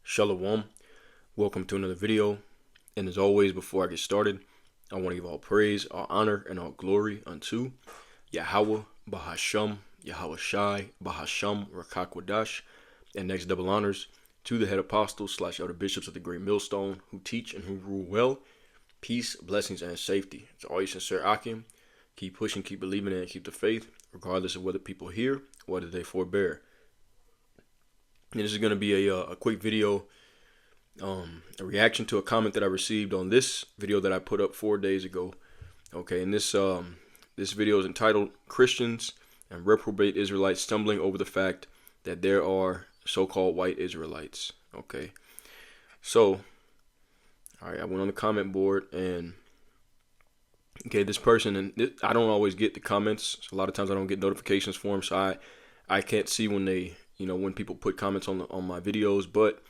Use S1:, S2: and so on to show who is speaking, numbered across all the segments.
S1: Shalom. Welcome to another video. And as always, before I get started, I want to give all praise, all honor, and all glory unto Yahweh, Bahasham, Yahweh Shai, Bahasham, Rakakwadash, and next double honors to the head apostles / elder bishops of the Great Millstone who teach and who rule well. Peace, blessings, and safety. It's all you sincere Akim. Keep pushing, keep believing in it, keep the faith, regardless of whether people hear, whether they forbear. And this is going to be a quick video, a reaction to a comment that I received on this video that I put up 4 days ago. Okay, and this video is entitled "Christians and Reprobate Israelites Stumbling Over the Fact That There Are So-Called White Israelites." Okay, so all right, I went on the comment board and this person, and I don't always get the comments. So a lot of times I don't get notifications for them, so I can't see when they, when people put comments on my videos. But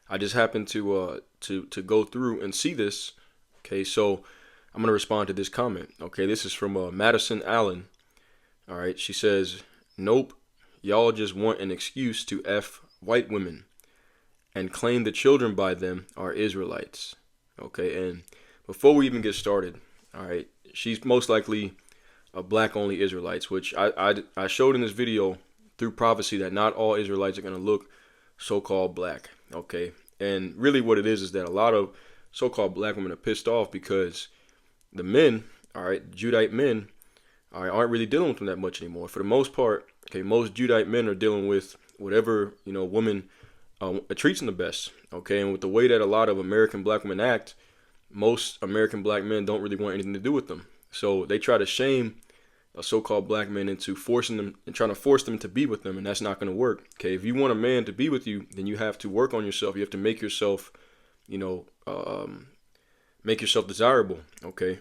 S1: I just happened to go through and see this. Okay, so I'm gonna respond to this comment. Okay, this is from Madison Allen. All right, she says, "Nope, y'all just want an excuse to F white women and claim the children by them are Israelites." Okay, and before we even get started, all right, she's most likely a black-only Israelites, which I showed in this video through prophecy that not all Israelites are going to look so-called black. Okay, and really what it is that a lot of so-called black women are pissed off because the men, all right, Judite men, all right, aren't really dealing with them that much anymore. For the most part, okay, most Judite men are dealing with whatever woman treats them the best. Okay, and with the way that a lot of American black women act, most American black men don't really want anything to do with them. So they try to shame a so-called black men into forcing them and trying to force them to be with them, and that's not going to work. Okay, if you want a man to be with you, then you have to work on yourself. You have to make yourself, make yourself desirable. Okay,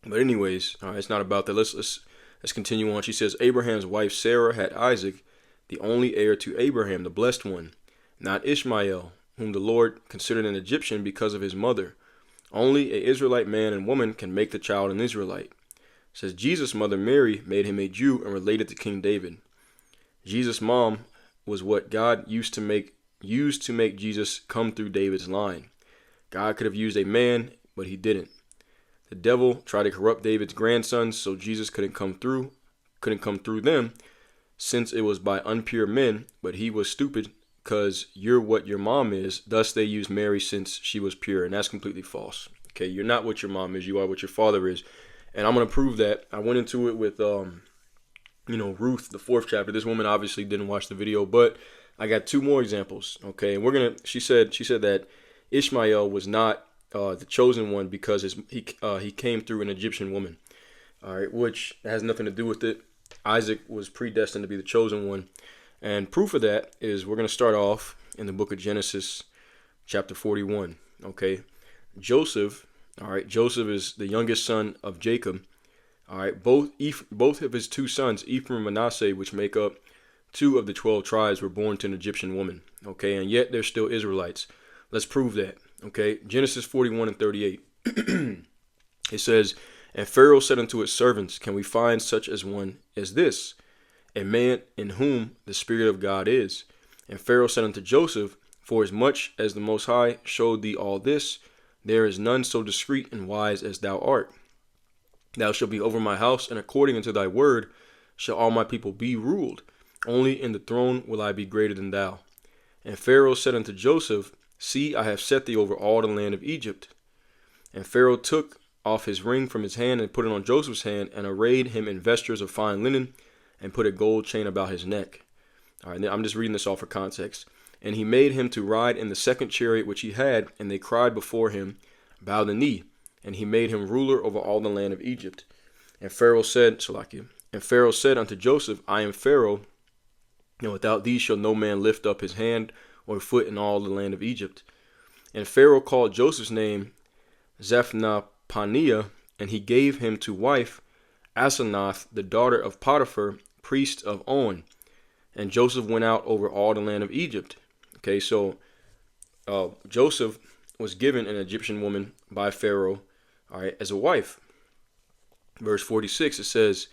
S1: but anyways, all right, it's not about that. Let's continue on. She says Abraham's wife Sarah had Isaac, the only heir to Abraham, the blessed one, not Ishmael, whom the Lord considered an Egyptian because of his mother. Only an Israelite man and woman can make the child an Israelite. It says Jesus' mother Mary made him a Jew and related to King David. Jesus' mom was what God used to make Jesus come through David's line. God could have used a man, but he didn't. The devil tried to corrupt David's grandsons so Jesus couldn't come through them, since it was by impure men, but he was stupid because you're what your mom is. Thus they used Mary since she was pure, and that's completely false. Okay, you're not what your mom is, you are what your father is. And I'm going to prove that. I went into it with, Ruth, the 4th chapter. This woman obviously didn't watch the video, but I got 2 more examples. Okay, and she said that Ishmael was not the chosen one because he came through an Egyptian woman. All right, which has nothing to do with it. Isaac was predestined to be the chosen one. And proof of that is we're going to start off in the book of Genesis, chapter 41. Okay, Joseph. All right, Joseph is the youngest son of Jacob. All right, both of his 2 sons, Ephraim and Manasseh, which make up 2 of the 12 tribes, were born to an Egyptian woman. Okay, and yet they're still Israelites. Let's prove that. Okay, Genesis 41 and 38. It says, "And Pharaoh said unto his servants, Can we find such as one as this, a man in whom the Spirit of God is? And Pharaoh said unto Joseph, For as much as the Most High showed thee all this, there is none so discreet and wise as thou art. Thou shalt be over my house, and according unto thy word shall all my people be ruled. Only in the throne will I be greater than thou. And Pharaoh said unto Joseph, See, I have set thee over all the land of Egypt. And Pharaoh took off his ring from his hand and put it on Joseph's hand, and arrayed him in vestures of fine linen, and put a gold chain about his neck." All right, I'm just reading this all for context. "And he made him to ride in the 2nd chariot which he had, and they cried before him, Bow the knee. And he made him ruler over all the land of Egypt. And Pharaoh said unto Joseph, I am Pharaoh, and without thee shall no man lift up his hand or foot in all the land of Egypt. And Pharaoh called Joseph's name Zephnath-Paneah, and he gave him to wife Asenath, the daughter of Potiphar, priest of On. And Joseph went out over all the land of Egypt." Okay, so Joseph was given an Egyptian woman by Pharaoh, all right, as a wife. Verse 46, it says,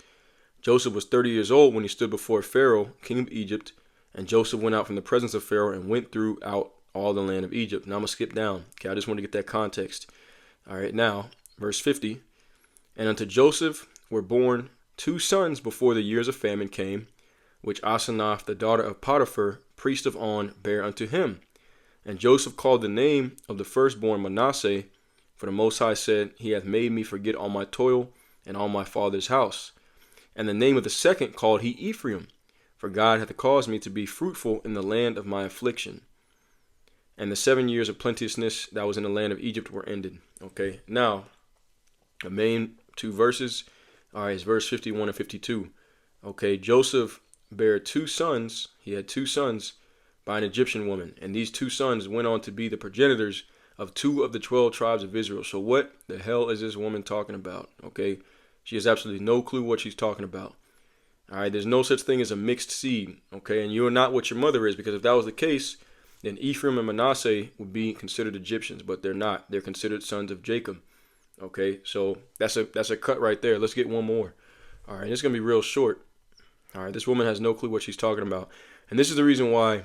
S1: "Joseph was 30 years old when he stood before Pharaoh, king of Egypt, and Joseph went out from the presence of Pharaoh and went throughout all the land of Egypt. Now I'm going to skip down. Okay, I just want to get that context. All right, now, verse 50. And unto Joseph were born 2 sons before the years of famine came, which Asenath, the daughter of Potiphar, priest of On, bare unto him. And Joseph called the name of the firstborn Manasseh, for the Most High said, He hath made me forget all my toil and all my father's house. And the name of the second called he Ephraim, for God hath caused me to be fruitful in the land of my affliction. And the 7 years of plenteousness that was in the land of Egypt were ended. Okay, now, the main 2 verses, all right, is verse 51 and 52. Okay, Joseph bare 2 sons. He had 2 sons by an Egyptian woman. And these 2 sons went on to be the progenitors of 2 of the 12 tribes of Israel. So what the hell is this woman talking about? Okay, she has absolutely no clue what she's talking about. All right, there's no such thing as a mixed seed. Okay, and you are not what your mother is, because if that was the case, then Ephraim and Manasseh would be considered Egyptians, but they're not. They're considered sons of Jacob. Okay, so that's a cut right there. Let's get one more. All right, it's gonna be real short. All right, this woman has no clue what she's talking about, and this is the reason why.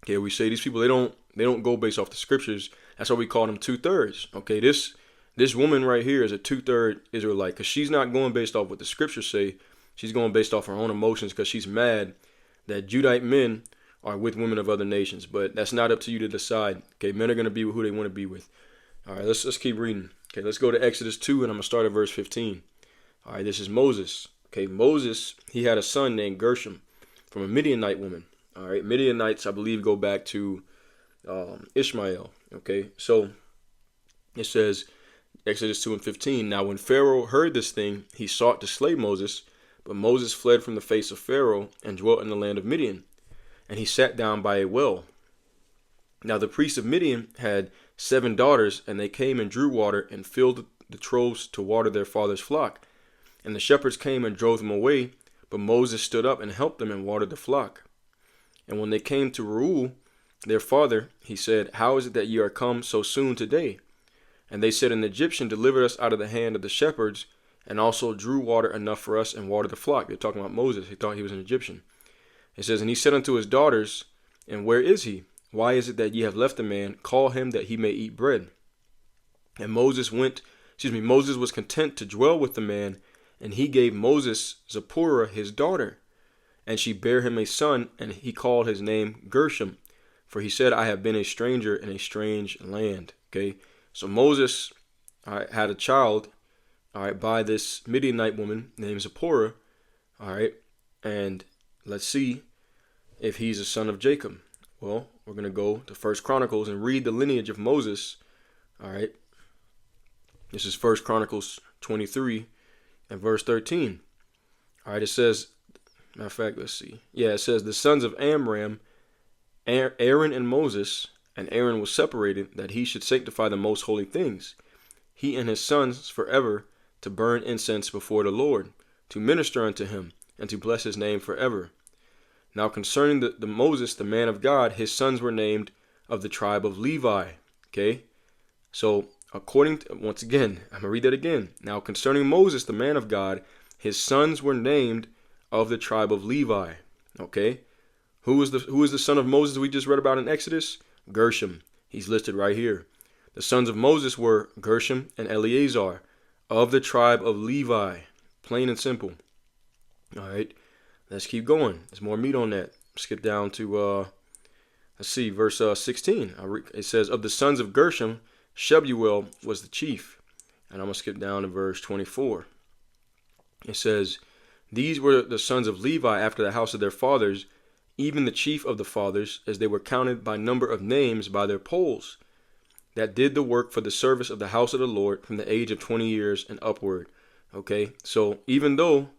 S1: Okay, we say these people they don't go based off the scriptures. That's why we call them 2/3. Okay, this woman right here is a 2/3 Israelite, because she's not going based off what the scriptures say. She's going based off her own emotions, because she's mad that Judite men are with women of other nations. But that's not up to you to decide. Okay, men are going to be with who they want to be with. All right, let's keep reading. Okay, let's go to Exodus 2, and I'm going to start at verse 15. All right, this is Moses. Okay, Moses, he had a son named Gershom from a Midianite woman. All right, Midianites, I believe, go back to Ishmael. Okay, so it says, Exodus 2 and 15, Now when Pharaoh heard this thing, he sought to slay Moses, but Moses fled from the face of Pharaoh and dwelt in the land of Midian. And he sat down by a well. Now the priest of Midian had 7 daughters, and they came and drew water and filled the troughs to water their father's flock. And the shepherds came and drove them away, but Moses stood up and helped them and watered the flock. And when they came to Reuel, their father, he said, How is it that ye are come so soon today? And they said, An Egyptian delivered us out of the hand of the shepherds, and also drew water enough for us and watered the flock. They're talking about Moses. He thought he was an Egyptian. It says, And he said unto his daughters, And where is he? Why is it that ye have left the man? Call him that he may eat bread. And Moses was content to dwell with the man, and he gave Moses Zipporah his daughter. And she bare him a son, and he called his name Gershom. For he said, I have been a stranger in a strange land. Okay, so Moses had a child, all right, by this Midianite woman named Zipporah. All right, and let's see if he's a son of Jacob. Well, we're going to go to 1 Chronicles and read the lineage of Moses. All right, this is 1 Chronicles 23 and verse 13. All right, it says, matter of fact, let's see. Yeah, it says, the sons of Amram, Aaron and Moses, and Aaron was separated that he should sanctify the most holy things, he and his sons forever, to burn incense before the Lord, to minister unto him, and to bless his name forever. Now concerning the Moses, the man of God, his sons were named of the tribe of Levi. Okay, so according to, once again, I'm going to read that again. Now concerning Moses, the man of God, his sons were named of the tribe of Levi. Okay, who is the son of Moses we just read about in Exodus? Gershom. He's listed right here. The sons of Moses were Gershom and Eleazar of the tribe of Levi. Plain and simple. All right, let's keep going. There's more meat on that. Skip down to, let's see, verse 16. It says, of the sons of Gershom, Shebuel was the chief. And I'm going to skip down to verse 24. It says, these were the sons of Levi after the house of their fathers, even the chief of the fathers, as they were counted by number of names by their polls, that did the work for the service of the house of the Lord from the age of 20 years and upward. Okay, so even though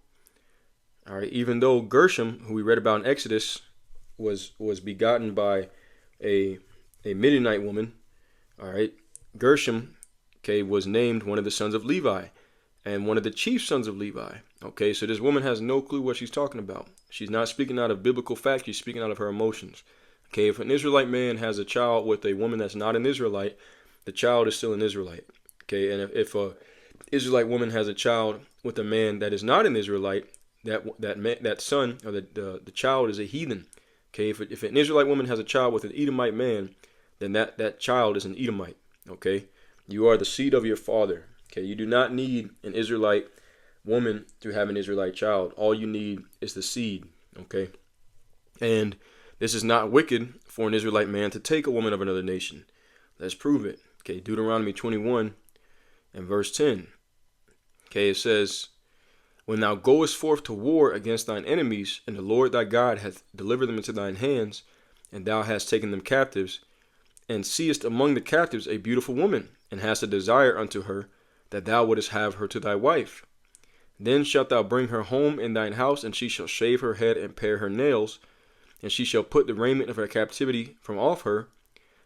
S1: Gershom, who we read about in Exodus, was begotten by a Midianite woman, all right, Gershom, okay, was named one of the sons of Levi and one of the chief sons of Levi. Okay, so this woman has no clue what she's talking about. She's not speaking out of biblical fact. She's speaking out of her emotions. Okay, if an Israelite man has a child with a woman that's not an Israelite, the child is still an Israelite. Okay, and if a Israelite woman has a child with a man that is not an Israelite, that son or the child is a heathen. Okay, if an Israelite woman has a child with an Edomite man, then that child is an Edomite. Okay, you are the seed of your father. Okay, you do not need an Israelite woman to have an Israelite child. All you need is the seed. Okay, and this is not wicked for an Israelite man to take a woman of another nation. Let's prove it. Okay, Deuteronomy 21 and verse 10. Okay, it says, when thou goest forth to war against thine enemies, and the Lord thy God hath delivered them into thine hands, and thou hast taken them captives, and seest among the captives a beautiful woman, and hast a desire unto her, that thou wouldest have her to thy wife. Then shalt thou bring her home in thine house, and she shall shave her head and pare her nails, and she shall put the raiment of her captivity from off her,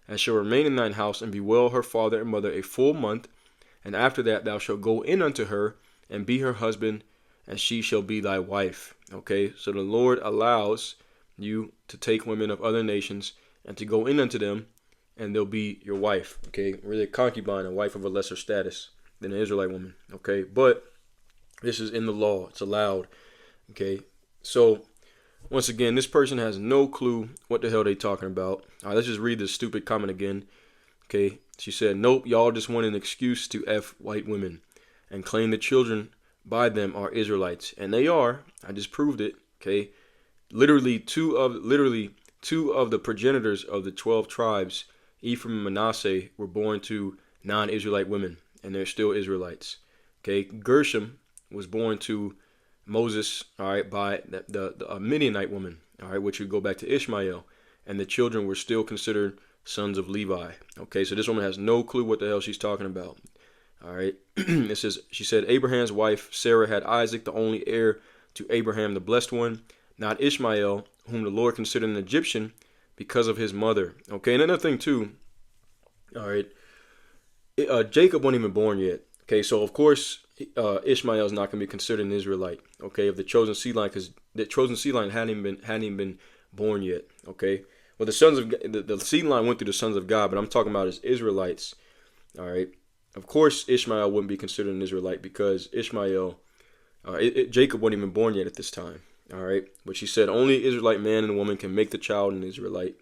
S1: and shall remain in thine house, and bewail her father and mother a full month. And after that thou shalt go in unto her, and be her husband, and she shall be thy wife. Okay, so the Lord allows you to take women of other nations and to go in unto them, and they'll be your wife. Okay, really a concubine, a wife of a lesser status than an Israelite woman. Okay, but this is in the law. It's allowed. Okay, so once again, this person has no clue what the hell they talking about. All right, let's just read this stupid comment again. Okay, she said, nope, y'all just want an excuse to F white women and claim the children by them are Israelites. And they are. I just proved it. Okay, literally two of the progenitors of the 12 tribes, Ephraim and Manasseh, were born to non-Israelite women, and they're still Israelites. Okay, Gershom was born to Moses, all right, by the Midianite woman, all right, which would go back to Ishmael, and the children were still considered sons of Levi. Okay, so this woman has no clue what the hell she's talking about. All right, it says, she said, Abraham's wife Sarah had Isaac, the only heir to Abraham, the blessed one, not Ishmael, whom the Lord considered an Egyptian because of his mother. Okay, and another thing too, all right, Jacob wasn't even born yet. Okay, so of course Ishmael is not going to be considered an Israelite. Okay, of the chosen seed line, because the chosen seed line hadn't even been born yet. Okay, well the sons of the seed line went through the sons of God, but I'm talking about as Israelites. All right, of course Ishmael wouldn't be considered an Israelite because Ishmael, Jacob wasn't even born yet at this time. All right, but she said only Israelite man and woman can make the child an Israelite.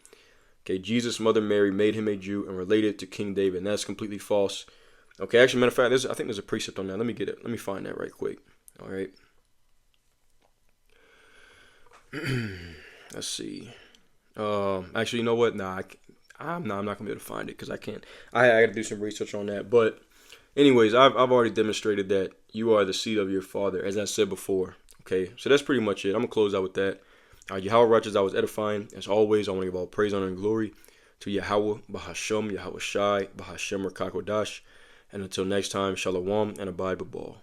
S1: Okay, Jesus' mother Mary made him a Jew and related to King David, and that's completely false. Okay, actually, matter of fact, I think there's a precept on that. Let me get it. Let me find that right quick. All right. Let's see. Actually, you know what? I'm not gonna be able to find it because I can't. I got to do some research on that. But, anyways, I've already demonstrated that you are the seed of your father, as I said before. Okay, so that's pretty much it. I'm gonna close out with that. Yahweh righteous, I was edifying. As always, I want to give all praise, honor, and glory to Yahweh, Bahashem, Yahweh Shai, Bahashem Rakakodash. And until next time, Shalom and abide b'ball.